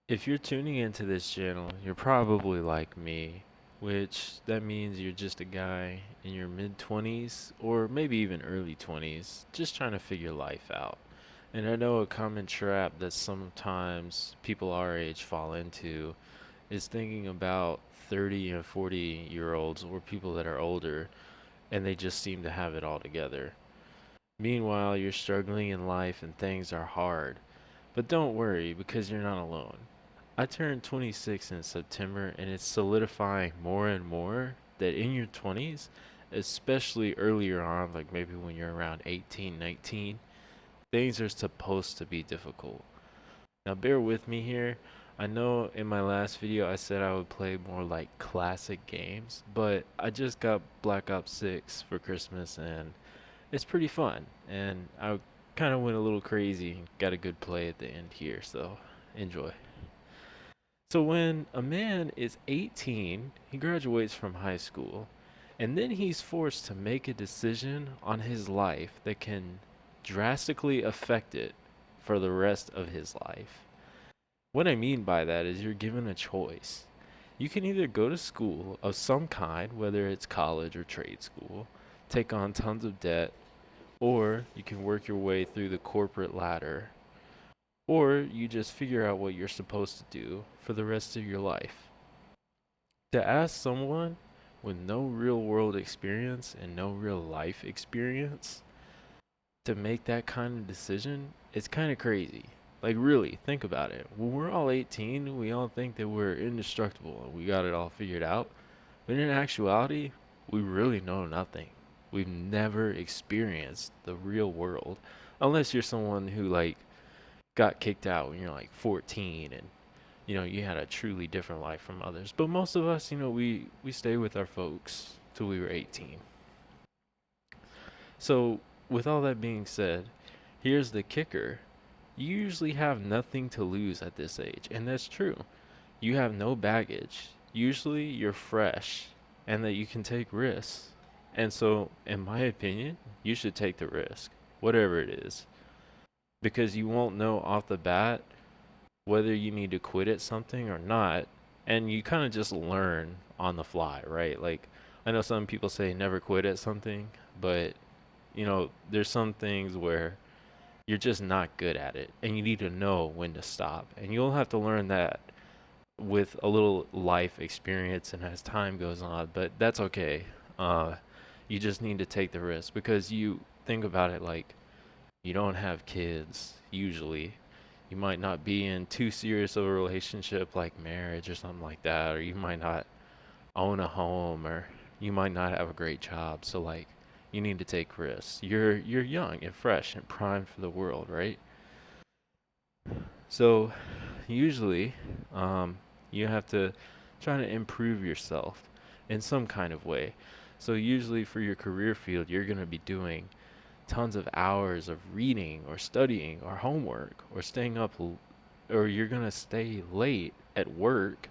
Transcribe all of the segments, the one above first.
If you're tuning into this channel, you're probably like me, which that means you're just a guy in your mid 20s or maybe even early 20s, just trying to figure life out. And I know a common trap that sometimes people our age fall into is thinking about 30 and 40-year-olds or people that are older and they just seem to have it all together. Meanwhile, you're struggling in life and things are hard. But don't worry because you're not alone. I turned 26 in September, and it's solidifying more and more that in your 20s, especially earlier on, like maybe when you're around 18, 19, things are supposed to be difficult. Now, bear with me here. I know in my last video I said I would play more like classic games, but I just got Black Ops 6 for Christmas, and it's pretty fun. And I kind of went a little crazy and got a good play at the end here, so enjoy. So when a man is 18, he graduates from high school, and then he's forced to make a decision on his life that can drastically affect it for the rest of his life. What I mean by that is you're given a choice. You can either go to school of some kind, whether it's college or trade school, take on tons of debt, or you can work your way through the corporate ladder, or you just figure out what you're supposed to do for the rest of your life. To ask someone with no real world experience and no real life experience to make that kind of decision, it's kind of crazy. Like, really, think about it. When we're all 18, we all think that we're indestructible and we got it all figured out. But in actuality, we really know nothing. We've never experienced the real world unless you're someone who, like, got kicked out when you're like 14 and you had a truly different life from others. But most of us, we stay with our folks till we were 18. So, with all that being said, here's the kicker. You usually have nothing to lose at this age, and that's true. You have no baggage. Usually you're fresh and that you can take risks. And so, in my opinion, you should take the risk, whatever it is, because you won't know off the bat whether you need to quit at something or not, and you kind of just learn on the fly, right? Like, I know some people say never quit at something, but there's some things where you're just not good at it, and you need to know when to stop, and you'll have to learn that with a little life experience and as time goes on, but that's okay. Uh, you just need to take the risk because you think about it like you don't have kids usually. You might not be in too serious of a relationship like marriage or something like that, or you might not own a home, or you might not have a great job. So like, you need to take risks. You're young and fresh and primed for the world, right? So usually, um, you have to try to improve yourself in some kind of way. So usually for your career field, you're going to be doing tons of hours of reading or studying or homework or staying up or you're going to stay late at work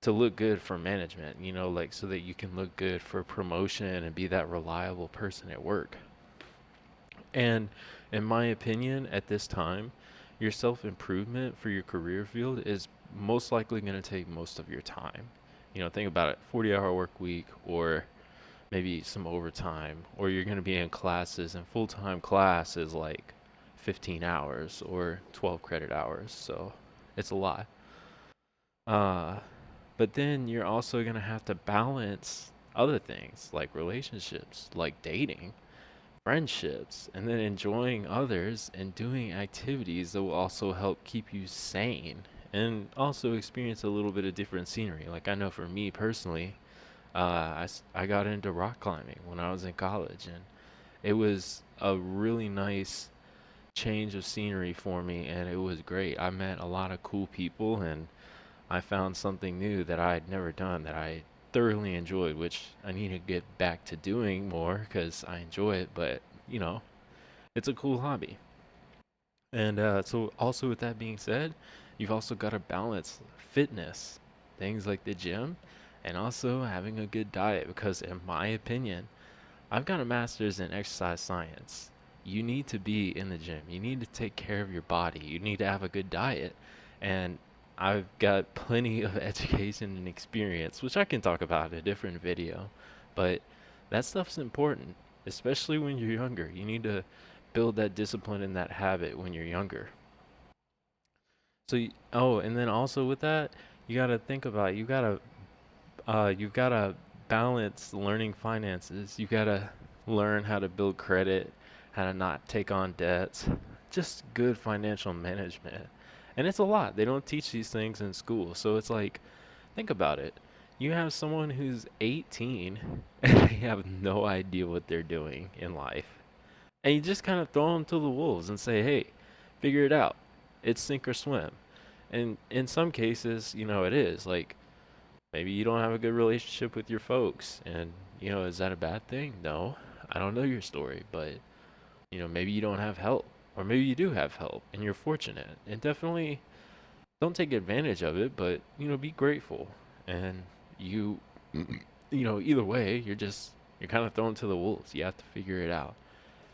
to look good for management, like so that you can look good for promotion and be that reliable person at work. And in my opinion, at this time, your self improvement for your career field is most likely going to take most of your time. Think about it, 40-hour work week or maybe some overtime, or you're going to be in classes, and full time class is like 15 hours or 12 credit hours. So it's a lot. Uh, but then you're also going to have to balance other things like relationships, like dating, friendships, and then enjoying others and doing activities that will also help keep you sane and also experience a little bit of different scenery. Like I know for me personally, I got into rock climbing when I was in college, and it was a really nice change of scenery for me, and it was great. I met a lot of cool people, and I found something new that I had never done that I thoroughly enjoyed, which I need to get back to doing more because I enjoy it, but you know, it's a cool hobby. And so, also with that being said, you've also got to balance fitness, things like the gym, and also having a good diet. Because, in my opinion, I've got a master's in exercise science. You need to be in the gym, you need to take care of your body, you need to have a good diet. And I've got plenty of education and experience, which I can talk about in a different video. But that stuff's important, especially when you're younger. You need to build that discipline and that habit when you're younger. So, oh, and then also with that, you gotta think about it. You've gotta balance learning finances. You gotta learn how to build credit, how to not take on debts, just good financial management. And it's a lot. They don't teach these things in school. So it's like, think about it. You have someone who's 18 and they have no idea what they're doing in life. And you just kind of throw them to the wolves and say, hey, figure it out. It's sink or swim. And in some cases, it is. Like, maybe you don't have a good relationship with your folks. And, is that a bad thing? No. I don't know your story, but, maybe you don't have help. Or maybe you do have help and you're fortunate. And definitely don't take advantage of it, but, be grateful. And you, either way, you're kind of thrown to the wolves. You have to figure it out.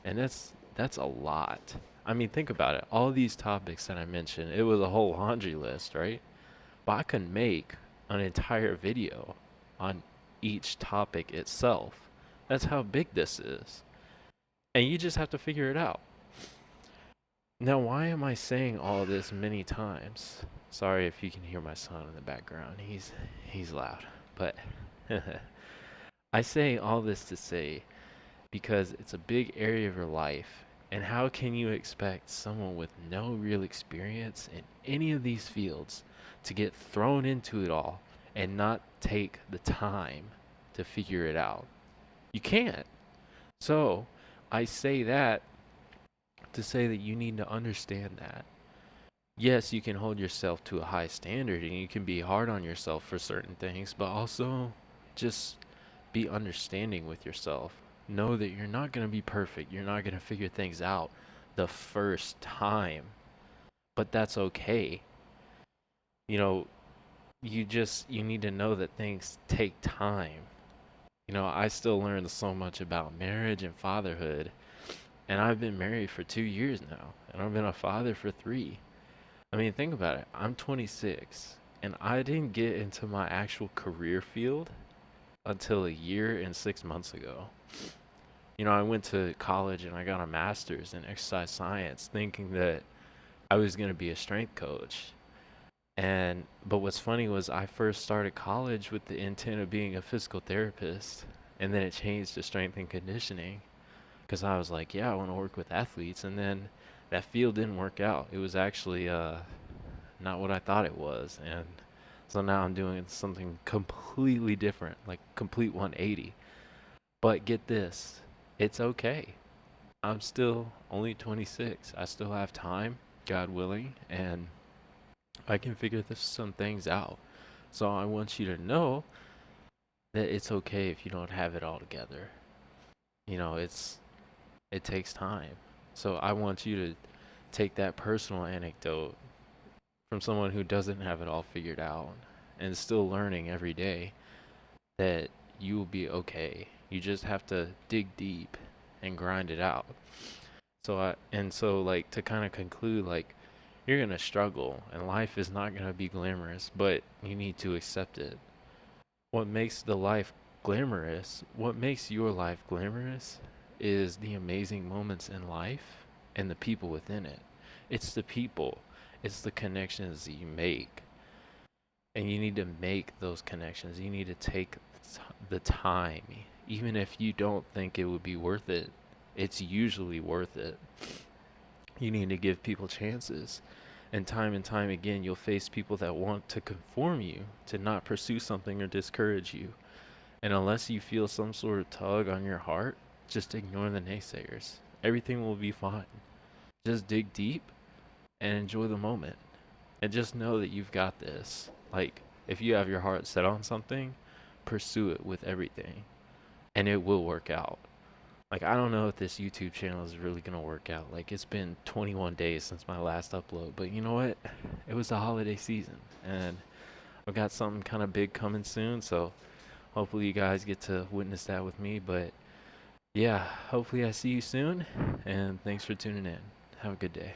And that's a lot. I mean, think about it. All these topics that I mentioned, it was a whole laundry list, right? But I could make an entire video on each topic itself. That's how big this is. And you just have to figure it out. Now, why am I saying all this many times? Sorry if you can hear my son in the background. He's loud. But I say all this to say because it's a big area of your life. And how can you expect someone with no real experience in any of these fields to get thrown into it all and not take the time to figure it out? You can't. So I say that to say that you need to understand that. Yes, you can hold yourself to a high standard and you can be hard on yourself for certain things, but also just be understanding with yourself. Know that you're not going to be perfect. You're not going to figure things out the first time, but that's okay. You know, you need to know that things take time. I still learn so much about marriage and fatherhood, and I've been married for 2 years now, and I've been a father for 3. I mean, think about it. I'm 26, and I didn't get into my actual career field until a year and 6 months ago. I went to college and I got a master's in exercise science thinking that I was going to be a strength coach. But what's funny was I first started college with the intent of being a physical therapist, and then it changed to strength and conditioning because I was like, yeah, I want to work with athletes. And then that field didn't work out. It was actually not what I thought it was. And so now I'm doing something completely different, like complete 180. But get this, it's okay. I'm still only 26. I still have time, God willing, and I can figure some things out. So I want you to know that it's okay if you don't have it all together. It takes time. So I want you to take that personal anecdote from someone who doesn't have it all figured out and still learning every day that you will be okay. You just have to dig deep and grind it out. So like to kind of conclude, like, you're going to struggle and life is not going to be glamorous, but you need to accept it. What makes your life glamorous is the amazing moments in life and the people within it. It's the people, it's the connections that you make. And you need to make those connections. You need to take the time. Even if you don't think it would be worth it, it's usually worth it. You need to give people chances. And time again, you'll face people that want to conform you, to not pursue something or discourage you. And unless you feel some sort of tug on your heart, just ignore the naysayers. Everything will be fine. Just dig deep and enjoy the moment. And just know that you've got this. Like, if you have your heart set on something, pursue it with everything. And it will work out. Like, I don't know if this YouTube channel is really going to work out. Like, it's been 21 days since my last upload. But you know what? It was the holiday season. And I've got something kind of big coming soon. So hopefully you guys get to witness that with me. But yeah, hopefully I see you soon. And thanks for tuning in. Have a good day.